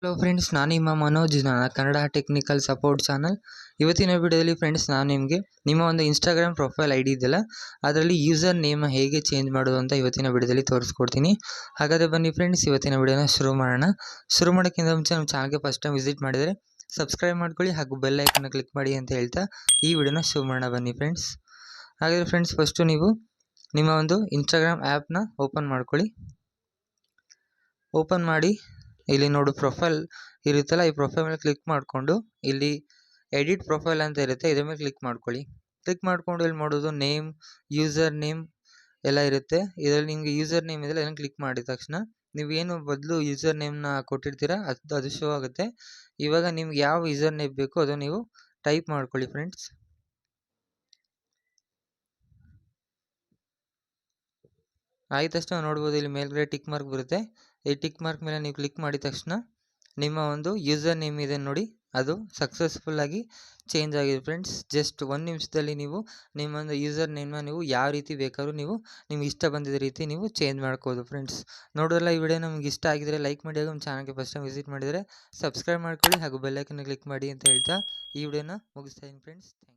Hello friends, ನಾನು ನಿಮ್ಮ Manoj Kannada technical support channel. ಇವತ್ತಿನ ವಿಡಿಯೋದಲ್ಲಿ ಫ್ರೆಂಡ್ಸ್ ನಾನು ನಿಮಗೆ ನಿಮ್ಮ ಒಂದು ಇನ್ಸ್ಟಾಗ್ರಾಮ್ ಪ್ರೊಫೈಲ್ ಐ ಡಿ ಇದೆಯಲ್ಲ, ಅದರಲ್ಲಿ ಯೂಸರ್ ನೇಮ್ ಹೇಗೆ ಚೇಂಜ್ ಮಾಡೋದು ಅಂತ ಇವತ್ತಿನ ವಿಡಿಯೋದಲ್ಲಿ ತೋರಿಸ್ಕೊಡ್ತೀನಿ. ಹಾಗಾದರೆ ಬನ್ನಿ ಫ್ರೆಂಡ್ಸ್, ಇವತ್ತಿನ ವಿಡಿಯೋನ ಶುರು ಮಾಡೋಣ. ಶುರು ಮಾಡೋಕ್ಕಿಂತ ಮುಂಚೆ ನಮ್ಮ ಚಾನಲ್ಗೆ ಫಸ್ಟ್ ಟೈಮ್ ವಿಸಿಟ್ ಮಾಡಿದರೆ ಸಬ್ಸ್ಕ್ರೈಬ್ ಮಾಡ್ಕೊಳ್ಳಿ ಹಾಗೂ ಬೆಲ್ ಐಕನ್ನ ಕ್ಲಿಕ್ ಮಾಡಿ ಅಂತ ಹೇಳ್ತಾ ಈ ವಿಡಿಯೋನ ಶುರು ಮಾಡೋಣ ಬನ್ನಿ ಫ್ರೆಂಡ್ಸ್. ಹಾಗಾದರೆ ಫ್ರೆಂಡ್ಸ್, ಫಸ್ಟು ನೀವು ನಿಮ್ಮ ಒಂದು ಇನ್ಸ್ಟಾಗ್ರಾಮ್ ಆ್ಯಪ್ನ ಓಪನ್ ಮಾಡ್ಕೊಳ್ಳಿ. ಓಪನ್ ಮಾಡಿ ಇಲ್ಲಿ ನೋಡು ಪ್ರೊಫೈಲ್ ಇರುತ್ತಲ್ಲ, ಈ ಪ್ರೊಫೈಲ್ ಮೇಲೆ ಕ್ಲಿಕ್ ಮಾಡಿಕೊಂಡು ಇಲ್ಲಿ ಎಡಿಟ್ ಪ್ರೊಫೈಲ್ ಅಂತ ಇರುತ್ತೆ, ಇದ್ರ ಮೇಲೆ ಕ್ಲಿಕ್ ಮಾಡ್ಕೊಳ್ಳಿ. ಕ್ಲಿಕ್ ಮಾಡಿಕೊಂಡು ಇಲ್ಲಿ ಮಾಡೋದು ನೇಮ್, ಯೂಸರ್ ನೇಮ್ ಎಲ್ಲ ಇರುತ್ತೆ. ಇದರಲ್ಲಿ ನಿಮಗೆ ಯೂಸರ್ ನೇಮ್ ಇದೆಲ್ಲ ಏನೋ ಕ್ಲಿಕ್ ಮಾಡಿದ ತಕ್ಷಣ ನೀವೇನು ಬದಲು ಯೂಸರ್ ನೇಮ್ನ ಕೊಟ್ಟಿರ್ತೀರಾ ಅದು ಶೋ ಆಗುತ್ತೆ. ಇವಾಗ ನಿಮ್ಗೆ ಯಾವ ಯೂಸರ್ ನೇಮ್ ಬೇಕು ಅದು ನೀವು ಟೈಪ್ ಮಾಡ್ಕೊಳ್ಳಿ ಫ್ರೆಂಡ್ಸ್. ಆದ ತಕ್ಷಣ ನೋಡ್ಬೋದು ಇಲ್ಲಿ ಮೇಲ್ಗಡೆ ಟಿಕ್ ಮಾರ್ಕ್ ಬರುತ್ತೆ. ಈ ಟಿಕ್ ಮಾರ್ಕ್ ಮೇಲೆ ನೀವು ಕ್ಲಿಕ್ ಮಾಡಿದ ತಕ್ಷಣ ನಿಮ್ಮ ಒಂದು ಯೂಸರ್ ನೇಮ್ ಇದೆ ನೋಡಿ, ಅದು ಸಕ್ಸಸ್ಫುಲ್ ಆಗಿ ಚೇಂಜ್ ಆಗಿದೆ ಫ್ರೆಂಡ್ಸ್. ಜಸ್ಟ್ 1 ನಿಮಿಷದಲ್ಲಿ ನೀವು ನಿಮ್ಮ ಒಂದು ಯೂಸರ್ ನೇಮ್ನ ನೀವು ಯಾವ ರೀತಿ ಬೇಕಾದ್ರೂ ನೀವು ನಿಮ್ಗೆ ಇಷ್ಟ ಬಂದಿದ್ದ ರೀತಿ ನೀವು ಚೇಂಜ್ ಮಾಡ್ಕೋದು ಫ್ರೆಂಡ್ಸ್. ನೋಡೋಲ್ಲ, ಈ ವಿಡಿಯೋ ನಮ್ಗೆ ಇಷ್ಟ ಆಗಿದ್ರೆ ಲೈಕ್ ಮಾಡಿ, ಹಾಗೂ ನಮ್ಮ ಚಾನಲ್ಗೆ ಫಸ್ಟ್ ಟೈಮ್ ವಿಸಿಟ್ ಮಾಡಿದರೆ ಸಬ್ಸ್ಕ್ರೈಬ್ ಮಾಡ್ಕೊಳ್ಳಿ ಹಾಗೂ ಬೆಲ್ ಐಕನ್ನ ಕ್ಲಿಕ್ ಮಾಡಿ ಅಂತ ಹೇಳ್ತಾ ಈ ವಿಡಿಯೋನ ಮುಗಿಸ್ತಾ ಇದ್ದೀನಿ ಫ್ರೆಂಡ್ಸ್. Thank you.